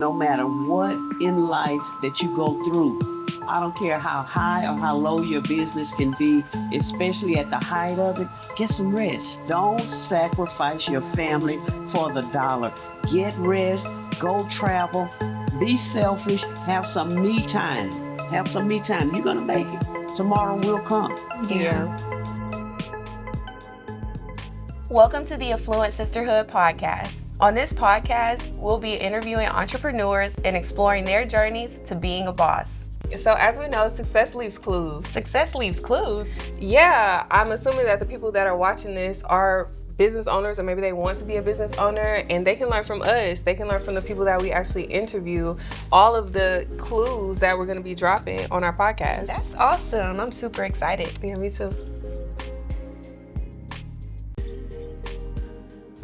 No matter what in life that you go through, I don't care how high or how low your business can be, especially at the height of it, get some rest. Don't sacrifice your family for the dollar. Get rest, go travel, be selfish, have some me time. Have some me time. You're going to make it. Tomorrow will come. Yeah. Welcome to the Affluent Sisterhood podcast. On this podcast, we'll be interviewing entrepreneurs and exploring their journeys to being a boss. So as we know, success leaves clues. Success leaves clues. Yeah, I'm assuming that the people that are watching this are business owners, or maybe they want to be a business owner, and they can learn from us. They can learn from the people that we actually interview, all of the clues that we're going to be dropping on our podcast. That's awesome. I'm super excited. Yeah, me too.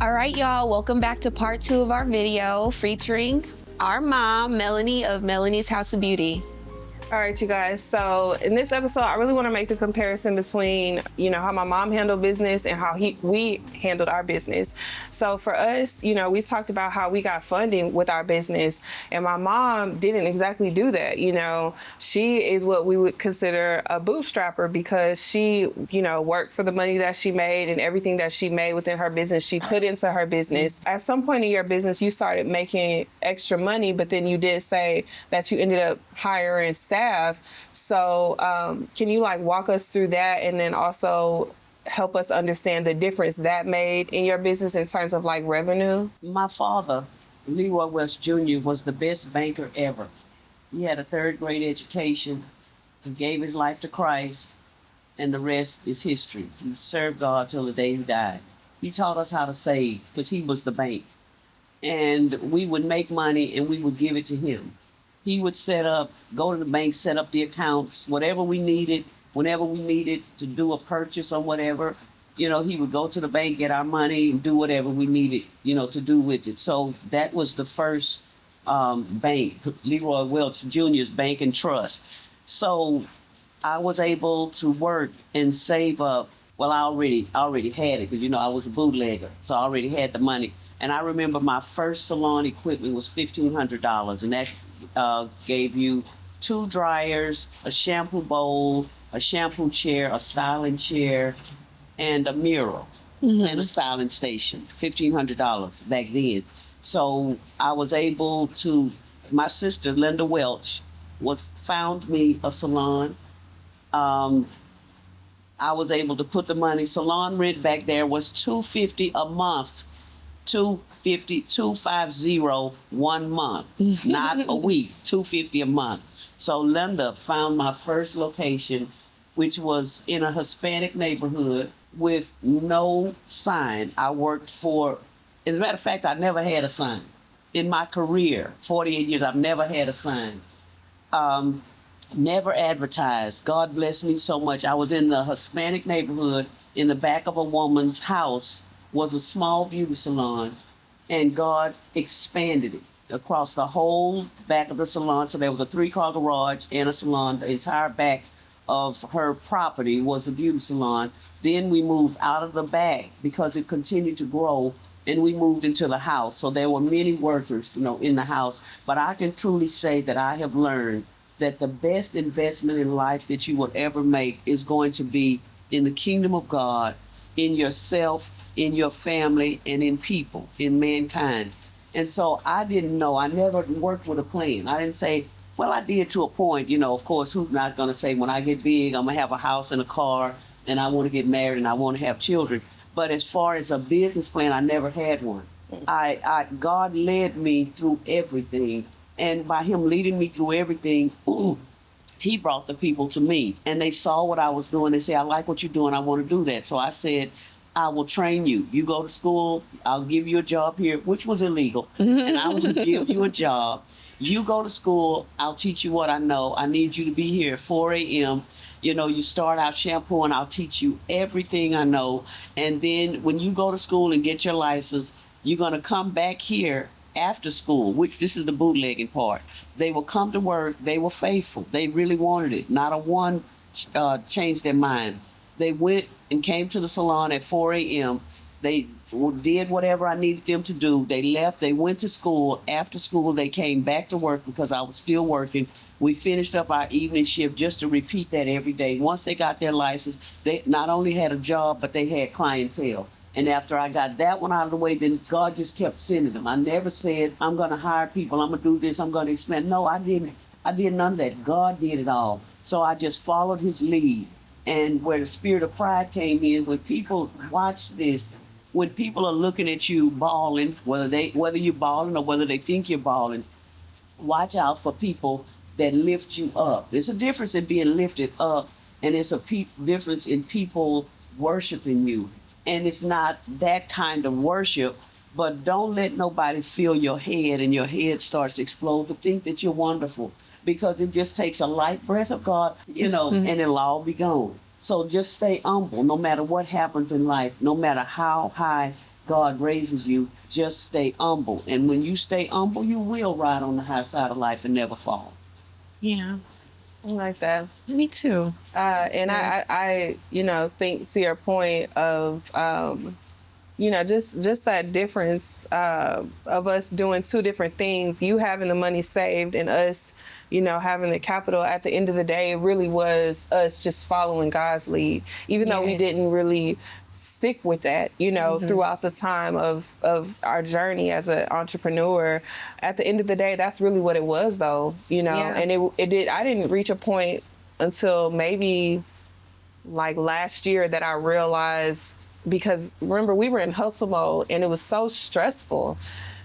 All right, y'all, welcome back to part 2 of our video featuring our mom, Melanie of Melanie's House of Beauty. All right, you guys. So in this episode, I really want to make the comparison between, how my mom handled business and how we handled our business. So for us, we talked about how we got funding with our business, and my mom didn't exactly do that. She is what we would consider a bootstrapper because she, worked for the money that she made, and everything that she made within her business, she put into her business. At some point in your business, you started making extra money, but then you did say that you ended up hiring staff. So can you walk us through that, and then also help us understand the difference that made in your business in terms of revenue? My father, Leroy Welch Jr., was the best banker ever. He had a 3rd grade education. He gave his life to Christ, and the rest is history. He served God till the day he died. He taught us how to save because he was the bank. And we would make money and we would give it to him. He would go to the bank, set up the accounts, whatever we needed, whenever we needed to do a purchase or whatever, he would go to the bank, get our money, and do whatever we needed, to do with it. So that was the first bank, Leroy Welch Jr.'s Bank and Trust. So I was able to work and save up. Well, I already had it because, I was a bootlegger, so I already had the money. And I remember my first salon equipment was $1,500, and that gave you 2 dryers, a shampoo bowl, a shampoo chair, a styling chair, and a mirror, and a styling station. $1,500 back then. So I was able to. My sister Linda Welch found me a salon. I was able to put the money. Salon rent back there was $250 a month. $250 1 month, not a week, $250 a month. So Linda found my first location, which was in a Hispanic neighborhood with no sign. I worked for, as a matter of fact, I never had a sign. In my career, 48 years, I've never had a sign. Never advertised. God bless me so much. I was in the Hispanic neighborhood. In the back of a woman's house was a small beauty salon, and God expanded it across the whole back of the salon. So there was a 3-car garage and a salon. The entire back of her property was a beauty salon. Then we moved out of the back because it continued to grow, and we moved into the house. So there were many workers, in the house. But I can truly say that I have learned that the best investment in life that you will ever make is going to be in the kingdom of God, in yourself, in your family, and in people, in mankind. And so I didn't know. I never worked with a plan. I didn't say, well, I did to a point, of course, who's not going to say when I get big, I'm going to have a house and a car, and I want to get married, and I want to have children. But as far as a business plan, I never had one. God led me through everything. And by him leading me through everything, he brought the people to me. And they saw what I was doing. They said, I like what you're doing. I want to do that. So I said, I will train you. You go to school, I'll give you a job here, which was illegal, and I will give you a job. You go to school, I'll teach you what I know. I need you to be here at 4 a.m. You start out shampooing, I'll teach you everything I know. And then when you go to school and get your license, you're going to come back here after school, which this is the bootlegging part. They will come to work. They were faithful. They really wanted it. Not a one changed their mind. They went and came to the salon at 4 a.m. They did whatever I needed them to do. They left. They went to school. After school, they came back to work because I was still working. We finished up our evening shift just to repeat that every day. Once they got their license, they not only had a job, but they had clientele. And after I got that one out of the way, then God just kept sending them. I never said, I'm going to hire people. I'm going to do this. I'm going to expand. No, I didn't. I did none of that. God did it all. So I just followed his lead. And where the spirit of pride came in, when people watch this, when people are looking at you balling, whether you're balling or whether they think you're balling, watch out for people that lift you up. There's a difference in being lifted up, and it's a difference in people worshiping you. And it's not that kind of worship, but don't let nobody fill your head and your head starts to explode to think that you're wonderful, because it just takes a light breath of God, and it'll all be gone. So just stay humble no matter what happens in life, no matter how high God raises you, just stay humble. And when you stay humble, you will ride on the high side of life and never fall. Yeah. I like that. Me too. And I think to your point of, just that difference of us doing two different things, you having the money saved and us, having the capital. At the end of the day, it really was us just following God's lead, even though we didn't really stick with that, throughout the time of our journey as an entrepreneur. At the end of the day, that's really what it was, though, and it did. I didn't reach a point until maybe like last year that I realized, because remember, we were in hustle mode and it was so stressful.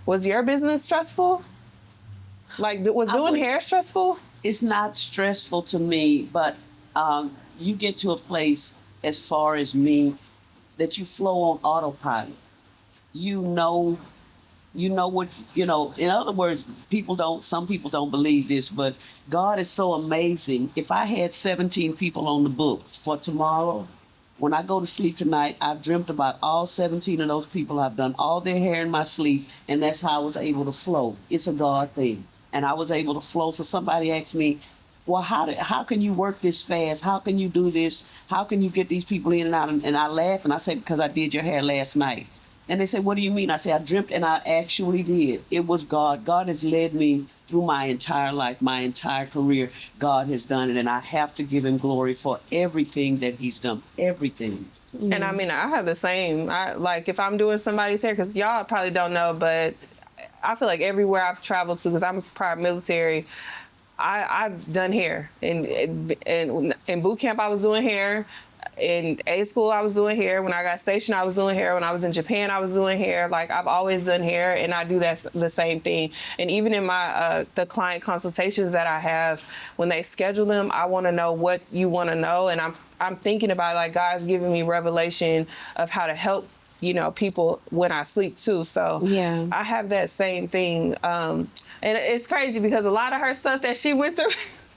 Was your business stressful? Like, was doing hair stressful? It's not stressful to me, but you get to a place, as far as me, that you flow on autopilot. In other words, some people don't believe this, but God is so amazing. If I had 17 people on the books for tomorrow, when I go to sleep tonight, I've dreamt about all 17 of those people. I've done all their hair in my sleep, and that's how I was able to flow. It's a God thing. And I was able to flow. So somebody asked me, well, how can you work this fast? How can you do this? How can you get these people in and out? And I laugh and I say, because I did your hair last night. And they said, what do you mean? I said, I dreamt, and I actually did. It was God. God has led me through my entire life, my entire career. God has done it, and I have to give him glory for everything that he's done, everything. And I mean, I have the same. Like, if I'm doing somebody's hair, because y'all probably don't know, but I feel like everywhere I've traveled to, because I'm prior military, I've done hair. In boot camp, I was doing hair. In A school, I was doing hair. When I got stationed, I was doing hair. When I was in Japan, I was doing hair. Like, I've always done hair, and I do the same thing. And even in my the client consultations that I have, when they schedule them, I want to know what you want to know, and I'm thinking about, like, God's giving me revelation of how to help people when I sleep too. So yeah, I have that same thing. And it's crazy because a lot of her stuff that she went through.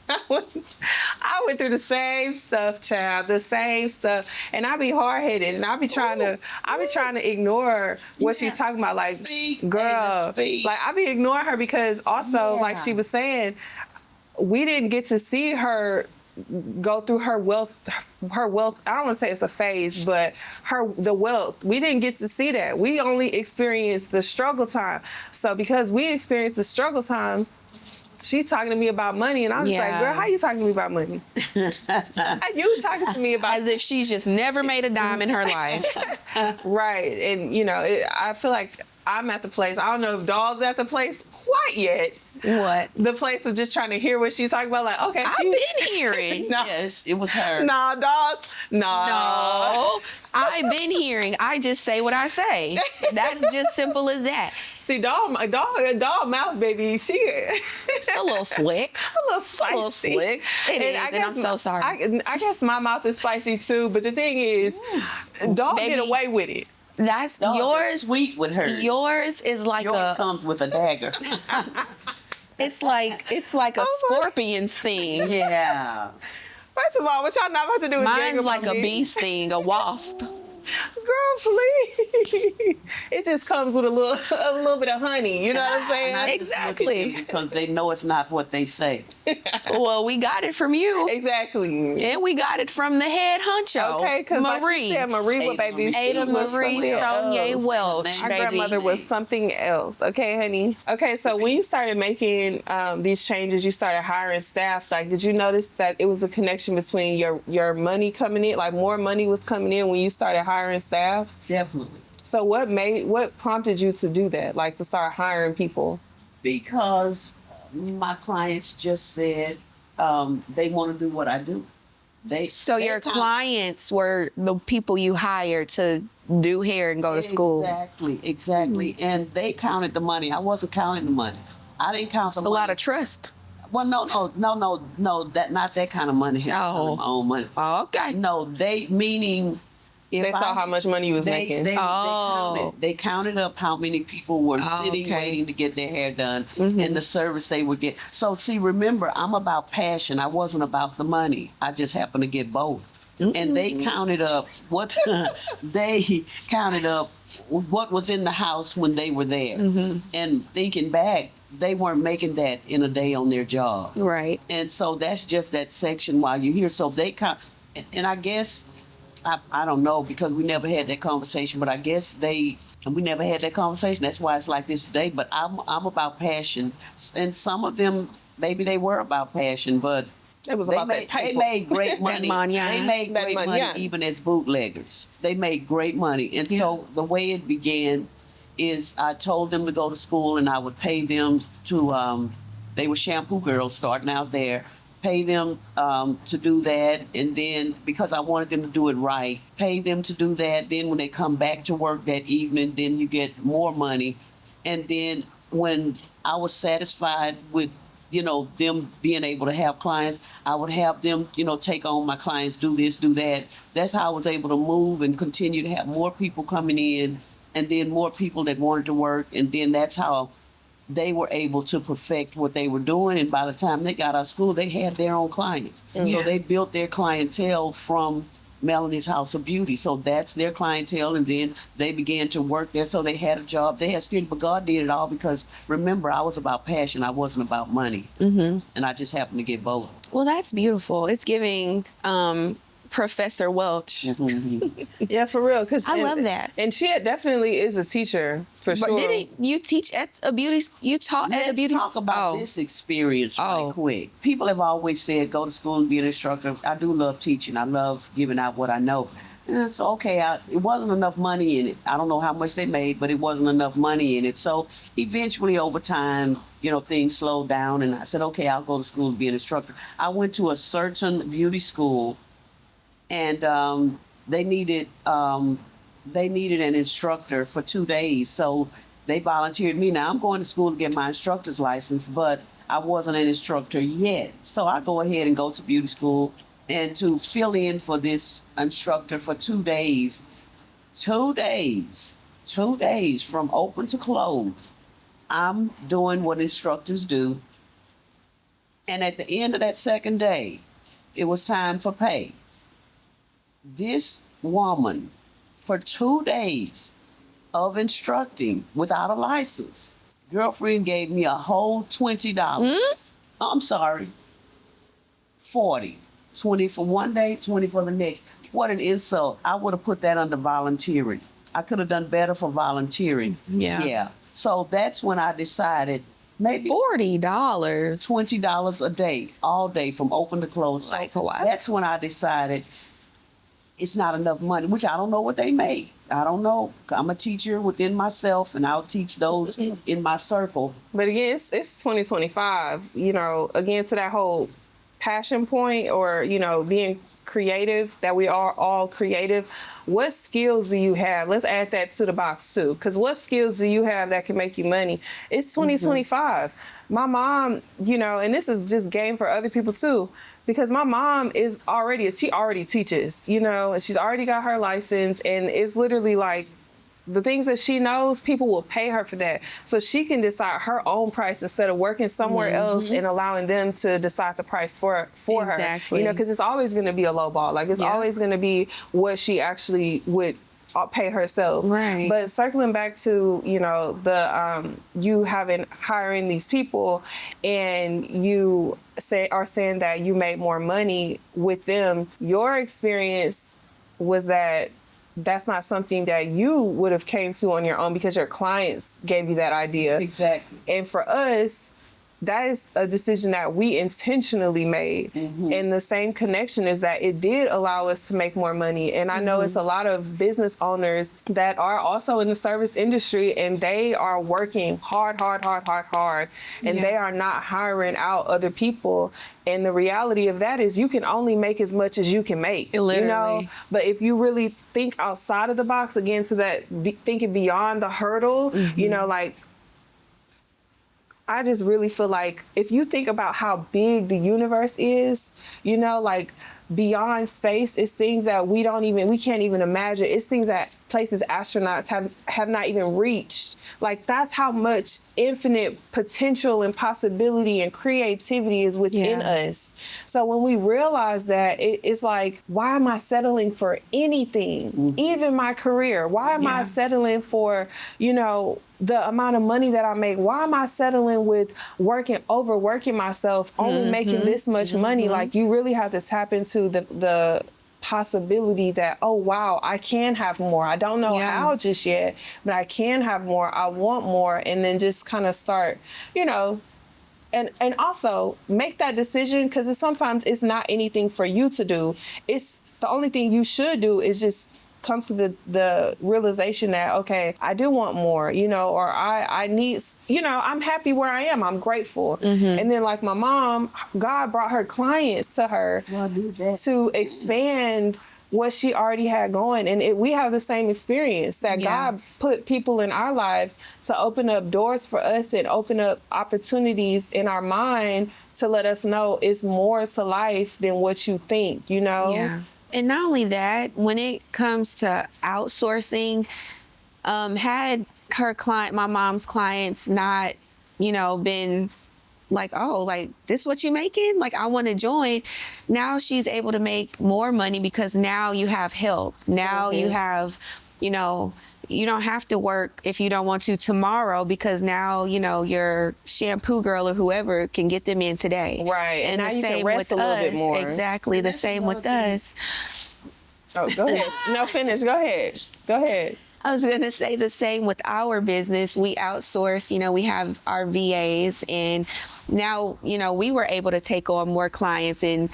I went through the same stuff, child, the same stuff, and I be hard-headed, and I be trying to ignore what she's talking about. Like, girl, like, I be ignoring her because also, like she was saying, we didn't get to see her go through her wealth. I don't want to say it's a phase, but the wealth, we didn't get to see that. We only experienced the struggle time. So because we experienced the struggle time, she's talking to me about money, and I was like, girl, how you talking to me about money? How you talking to me about... As if she's just never made a dime in her life. Right. And, I feel like I'm at the place, I don't know if Dahl's at the place quite yet. What? The place of just trying to hear what she's talking about. Like, okay, I've been hearing. No. Yes, it was her. Nah, Dahl. No. I've been hearing. I just say what I say. That's just simple as that. See, Dahl mouth, baby, she's a little slick. A little spicy. A little slick. It is, and I'm so sorry. I guess my mouth is spicy too, but the thing is, Dahl get away with it. That's yours. Sweet with her. Yours is like yours comes with a dagger. It's like a scorpion sting. Yeah. First of all, what y'all not about to do is mine's like a bee sting, a wasp. Girl, please. It just comes with a little bit of honey. You know what I'm saying? And I just look at Exactly. them because they know it's not what they say. Well, we got it from you. Exactly. And we got it from the head honcho. Okay, because like Marie. she said, Marie was baby. She Ada was Marie something Sonia else. Welch, Our baby. grandmother was something else. Okay, honey. Okay, so when you started making these changes, you started hiring staff. Like, did you notice that it was a connection between your money coming in? Like, more money was coming in when you started hiring staff? Definitely. So what prompted you to do that? Like, to start hiring people? Because my clients just said they want to do what I do. So your clients were the people you hired to do hair and go to school. Exactly. And they counted the money. I wasn't counting the money. I didn't count the money. A lot of trust. Well, no, that not that kind of money. Oh. My own money. Oh, okay. No, meaning if They saw how much money you was making. They counted up how many people were sitting waiting to get their hair done and the service they would get. So see, remember, I'm about passion. I wasn't about the money. I just happened to get both. And they counted up what what was in the house when they were there. And thinking back, they weren't making that in a day on their job. Right. And so that's just that section while you're here. So they count, and I guess, I don't know, because we never had that conversation, but I guess we never had that conversation. That's why it's like this today. But I'm about passion. And some of them, maybe they were about passion, but It was they about made, that paper. they made great money. They made That great money, money yeah. even as bootleggers. They made great money. And so the way it began is I told them to go to school and I would pay them to, they were shampoo girls starting out there, pay them to do that. And then because I wanted them to do it right, pay them to do that. Then when they come back to work that evening, then you get more money. And then when I was satisfied with them being able to have clients, I would have them, take on my clients, do this, do that. That's how I was able to move and continue to have more people coming in and then more people that wanted to work. And then that's how they were able to perfect what they were doing. And by the time they got out of school, they had their own clients. So they built their clientele from Melanie's House of Beauty. So that's their clientele. And then they began to work there. So they had a job. They had security, but God did it all because, remember, I was about passion. I wasn't about money. And I just happened to get both. Well, that's beautiful. It's giving Professor Welch. Yeah, for real. I love that. And she definitely is a teacher, for But sure. didn't you teach at a beauty? You taught at a beauty. Let's talk about this experience right quick. People have always said, go to school and be an instructor. I do love teaching. I love giving out what I know. And it's okay. It wasn't enough money in it. I don't know how much they made, but it wasn't enough money in it. So eventually over time, things slowed down and I said, okay, I'll go to school and be an instructor. I went to a certain beauty school and they needed an instructor for 2 days. So they volunteered me. Now I'm going to school to get my instructor's license, but I wasn't an instructor yet. So I go ahead and go to beauty school and to fill in for this instructor for 2 days. 2 days from open to close. I'm doing what instructors do. And at the end of that second day, it was time for pay. This woman, for 2 days of instructing without a license, girlfriend gave me a whole $20. I'm sorry, 40. 20 for one day, 20 for the next. What an insult. I would have put that under volunteering. I could have done better for volunteering. Yeah. So that's when I decided maybe $40. $20 a day, all day from open to close. Like what? That's when I decided it's not enough money, which I don't know what they made. I don't know. I'm a teacher within myself, and I'll teach those in my circle. But again, it's 2025. Again, to that whole passion point, or being creative, that we are all creative. What skills do you have? Let's add that to the box too, because what skills do you have that can make you money? It's 2025. My mom, and this is just game for other people too, because my mom is she already teaches, and she's already got her license, and it's literally like the things that she knows, people will pay her for that. So she can decide her own price instead of working somewhere else and allowing them to decide the price for her. Exactly. Because it's always going to be a low ball. Like, it's always going to be what she actually would pay herself. Right. But circling back to, you know, the you hiring these people, and you are saying that you made more money with them. Your experience was that that's not something that you would have came to on your own, because your clients gave you that idea. Exactly. And for us, that is a decision that we intentionally made. Mm-hmm. And the same connection is that it did allow us to make more money. And I know it's a lot of business owners that are also in the service industry, and they are working hard. And they are not hiring out other people. And the reality of that is you can only make as much as you can make, Literally. you know? But if you really think outside of the box, again, to that thinking beyond the hurdle, you know, like, I just really feel like if you think about how big the universe is, you know, like beyond space, it's things that we can't even imagine. It's things that places astronauts have not even reached. Like, that's how much infinite potential and possibility and creativity is within us. So when we realize that, it's like, why am I settling for anything? Even my career. Why am I settling for, you know, the amount of money that I make? Why am I settling with overworking myself, only making this much money? Like, you really have to tap into the possibility that, oh wow, I can have more. I don't know how just yet, but I can have more. I want more. And then just kind of start, you know, and also make that decision, because sometimes it's not anything for you to do. It's the only thing you should do is just come to the realization that, okay, I do want more, you know, or I need, you know, I'm happy where I am. I'm grateful. And then, like my mom, God brought her clients to her to expand what she already had going. And we have the same experience, that God put people in our lives to open up doors for us and open up opportunities in our mind to let us know it's more to life than what you think, you know? Yeah. And not only that, when it comes to outsourcing, had my mom's clients not, you know, been like, oh, like, this what you making? Like, I want to join. Now she's able to make more money because now you have help. Now you have, you know, you don't have to work if you don't want to tomorrow, because now, you know, your shampoo girl or whoever can get them in today. Right. And now the you same can rest with a little us. bit more. Exactly. The same with us. Oh, go ahead. No, finish. Go ahead. Go ahead. I was going to say the same with our business. We outsource, you know, we have our VAs, and now, you know, we were able to take on more clients and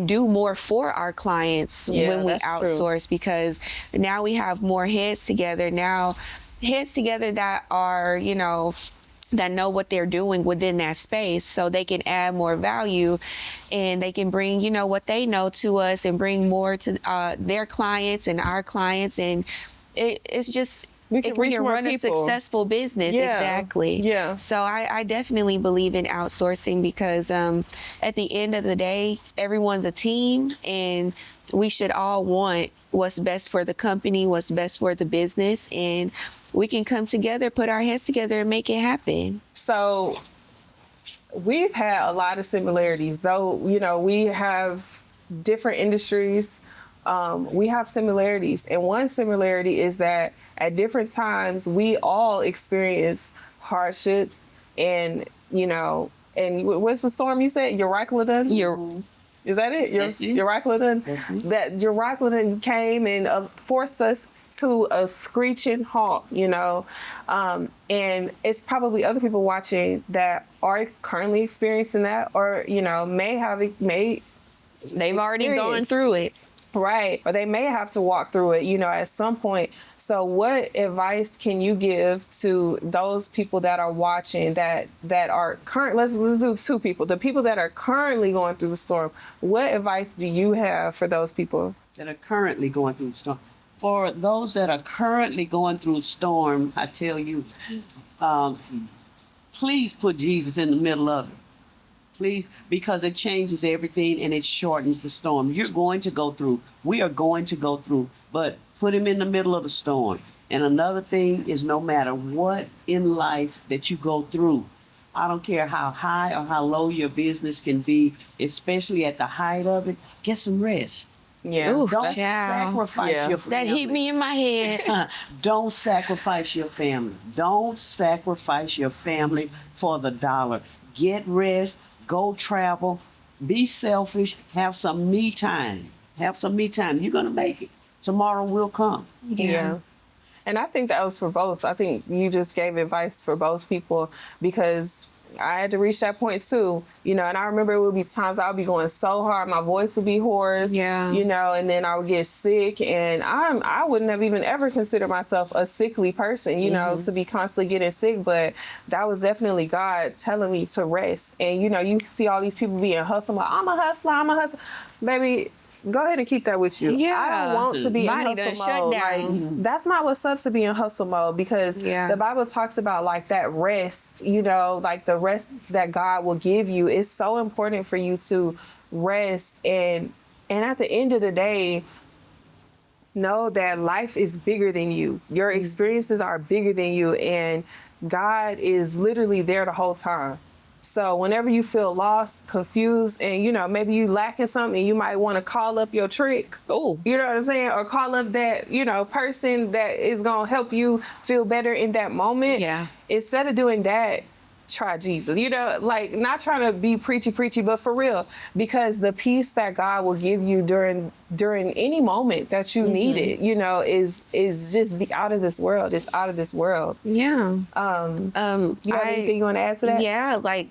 do more for our clients when we outsource, because now we have more heads together that are, you know, that know what they're doing within that space, so they can add more value, and they can bring, you know, what they know to us and bring more to their clients and our clients. And it's just, we can run a successful business. Exactly. Yeah. So I definitely believe in outsourcing, because at the end of the day, everyone's a team, and we should all want what's best for the company, what's best for the business, and we can come together, put our heads together, and make it happen. So we've had a lot of similarities, though, you know, we have different industries. We have similarities. And one similarity is that at different times, we all experience hardships, and, you know, and what's the storm you said? Euroclydon? Is that it? Euroclydon? That Euroclydon came and forced us to a screeching halt, you know? And it's probably other people watching that are currently experiencing that, or, you know, they've already gone through it. Right. Or they may have to walk through it, you know, at some point. So what advice can you give to those people that are watching that are current? Let's do two people. The people that are currently going through the storm. What advice do you have for those people that are currently going through the storm? For those that are currently going through a storm, I tell you, please put Jesus in the middle of it. Please, because it changes everything and it shortens the storm. You're going to go through. We are going to go through, but put him in the middle of the storm. And another thing is, no matter what in life that you go through, I don't care how high or how low your business can be, especially at the height of it, get some rest. Yeah. Ooh, Don't child. sacrifice Yeah. your That family. hit me in my head. Don't sacrifice your family. Don't sacrifice your family for the dollar. Get rest, go travel, be selfish, have some me time. Have some me time. You're going to make it. Tomorrow will come. Yeah. And I think that was for both. I think you just gave advice for both people because I had to reach that point too, you know, and I remember it would be times I would be going so hard, my voice would be hoarse, Yeah. you know, and then I would get sick, and I wouldn't have even ever considered myself a sickly person, you know, to be constantly getting sick, but that was definitely God telling me to rest. And, you know, you see all these people being hustling, like, I'm a hustler. Baby, go ahead and keep that with you. Yeah. I don't want to be Body in done hustle shut mode. down. Like, that's not what's up to be in hustle mode, because Yeah. the Bible talks about like that rest, you know, like the rest that God will give you. It's so important for you to rest, and at the end of the day, know that life is bigger than you. Your experiences are bigger than you, and God is literally there the whole time. So whenever you feel lost, confused, and, you know, maybe you lacking something, you might want to call up your trick. Oh. You know what I'm saying? Or call up that, you know, person that is going to help you feel better in that moment. Yeah. Instead of doing that, try Jesus. You know, like, not trying to be preachy, but for real, because the peace that God will give you during any moment that you need it, you know, is just out of this world. It's out of this world. Yeah. You have anything you want to add to that? Yeah, like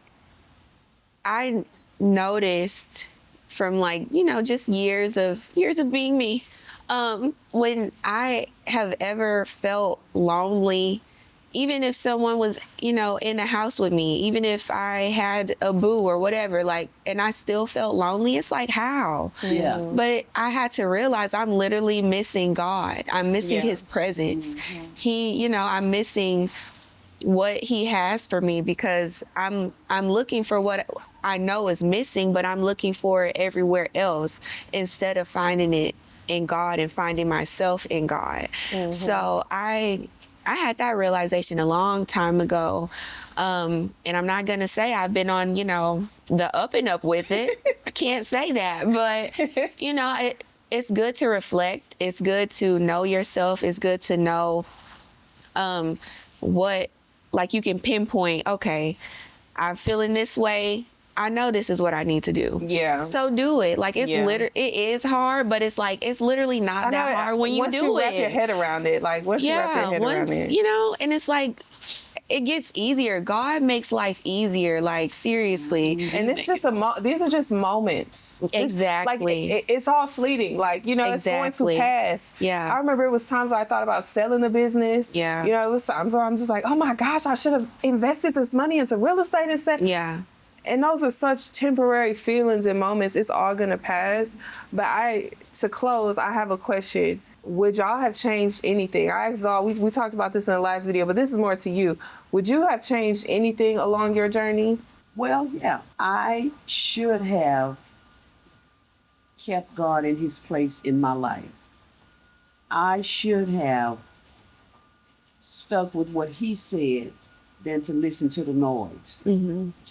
I noticed from, like, you know, just years of being me, when I have ever felt lonely, even if someone was, you know, in the house with me, even if I had a boo or whatever, like, and I still felt lonely, it's like, how? Yeah. But I had to realize I'm literally missing God. I'm missing Yeah. his presence. You know, I'm missing what he has for me, because I'm looking for what I know is missing, but I'm looking for it everywhere else instead of finding it in God and finding myself in God. So I had that realization a long time ago. And I'm not going to say I've been on, you know, the up and up with it. I can't say that, but, you know, it's good to reflect. It's good to know yourself. It's good to know what, like, you can pinpoint, okay, I'm feeling this way. I know this is what I need to do. Yeah. So do it. Like, it's Yeah. it is hard, but it's like, it's literally not that hard when you once do you it. wrap your head around it, like, once you wrap your head around it. You know, and it's like, it gets easier. God makes life easier, like, seriously. And it's just these are just moments. Exactly. Like, it's all fleeting. Like, you know, Exactly. it's going to pass. Yeah. I remember it was times where I thought about selling the business. Yeah. You know, it was times where I'm just like, oh my gosh, I should have invested this money into real estate instead. Yeah. And those are such temporary feelings and moments. It's all going to pass. But to close, I have a question. Would y'all have changed anything? I asked Dahl, we talked about this in the last video, but this is more to you. Would you have changed anything along your journey? Well, yeah, I should have kept God in his place in my life. I should have stuck with what he said than to listen to the noise.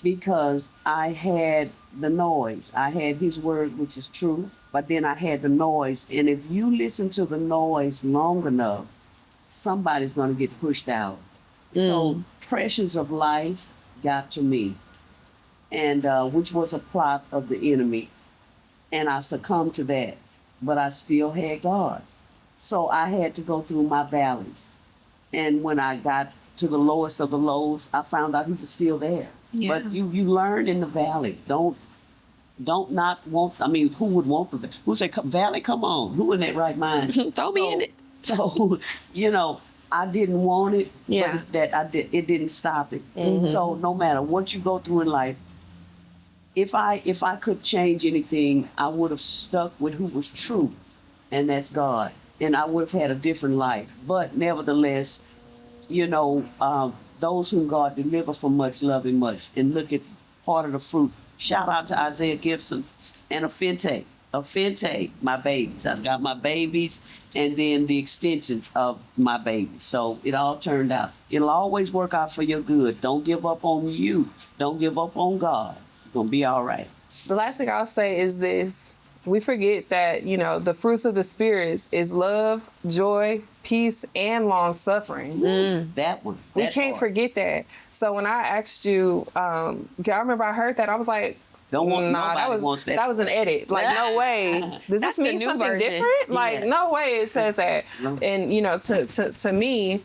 Because I had the noise. I had his word, which is true, but then I had the noise. And if you listen to the noise long enough, somebody's going to get pushed out. So pressures of life got to me, and which was a plot of the enemy. And I succumbed to that, but I still had God. So I had to go through my valleys. And when I got to the lowest of the lows, I found out he was still there. Yeah. But you learn in the valley. Don't not want, I mean, who would want the valley? Who say, valley, come on. Who in that right mind? Throw me in it. So, you know, I didn't want it, Yeah. but it's that it didn't stop it. So no matter what you go through in life, if I could change anything, I would have stuck with who was true, and that's God. And I would have had a different life. But nevertheless, you know, those whom God deliver from much love and much. And look at part of the fruit. Shout out to Isaiah Gibson and Affluent, my babies. I've got my babies and then the extensions of my babies. So it all turned out. It'll always work out for your good. Don't give up on you. Don't give up on God. You're going to be all right. The last thing I'll say is this. we forget that, you know, the fruits of the Spirit is love, joy, peace, and long suffering. That one. We That can't part. forget that. So when I asked you, I remember I heard that, I was like, Don't want nah, nobody wants that. that was an edit. Like, no way. Does That's this the mean new something version. different? Like, Yeah. no way it says that. No. And, you know, to me,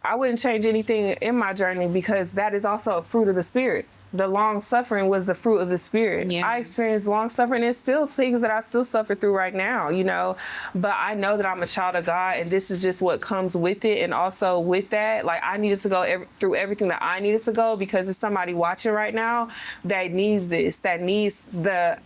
I wouldn't change anything in my journey because that is also a fruit of the Spirit. The long suffering was the fruit of the Spirit. Yeah. I experienced long suffering and still things that I still suffer through right now, you know, but I know that I'm a child of God and this is just what comes with it. And also with that, like I needed to go through everything that I needed to go because there's somebody watching right now that needs this, that needs the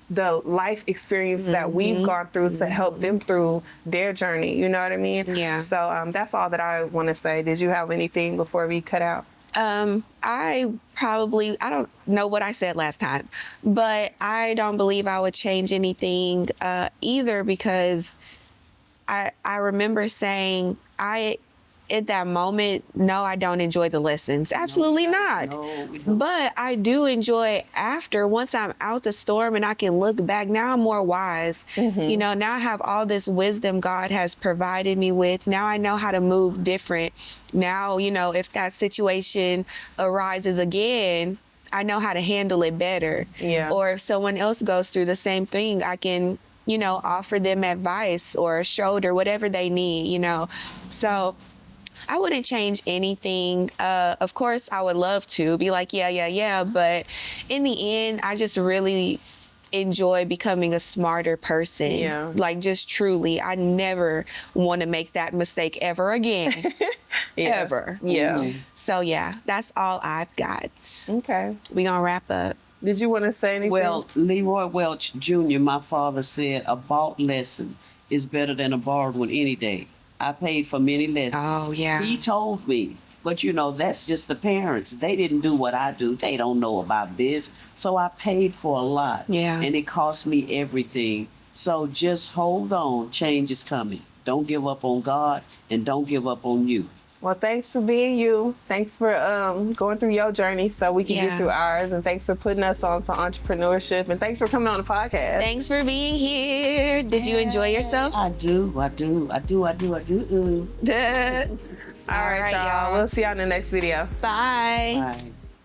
life experience that we've gone through to help them through their journey. You know what I mean? Yeah. So that's all that I want to say. Did you have anything before we cut out? I don't know what I said last time, but I don't believe I would change anything either because I remember saying at that moment, no, I don't enjoy the lessons. Absolutely not. No, we don't. But I do enjoy after, once I'm out the storm and I can look back, now I'm more wise. You know, now I have all this wisdom God has provided me with. Now I know how to move different. Now, you know, if that situation arises again, I know how to handle it better. Yeah. Or if someone else goes through the same thing, I can, you know, offer them advice or a shoulder, whatever they need, you know. So I wouldn't change anything. Of course, I would love to be like, yeah. But in the end, I just really enjoy becoming a smarter person. Yeah. Like just truly, I never want to make that mistake ever again. Ever. Yeah. So yeah, that's all I've got. Okay. We gonna wrap up. Did you want to say anything? Well, Leroy Welch Jr., my father said, a bought lesson is better than a borrowed one any day. I paid for many lessons. Oh, yeah. He told me. But, you know, that's just the parents. They didn't do what I do. They don't know about this. So I paid for a lot. Yeah. And it cost me everything. So just hold on. Change is coming. Don't give up on God and don't give up on you. Well, thanks for being you. Thanks for going through your journey so we can Yeah. get through ours. And thanks for putting us on to entrepreneurship. And thanks for coming on the podcast. Thanks for being here. Did you enjoy yourself? I do. All All right, y'all. We'll see y'all in the next video. Bye. Bye.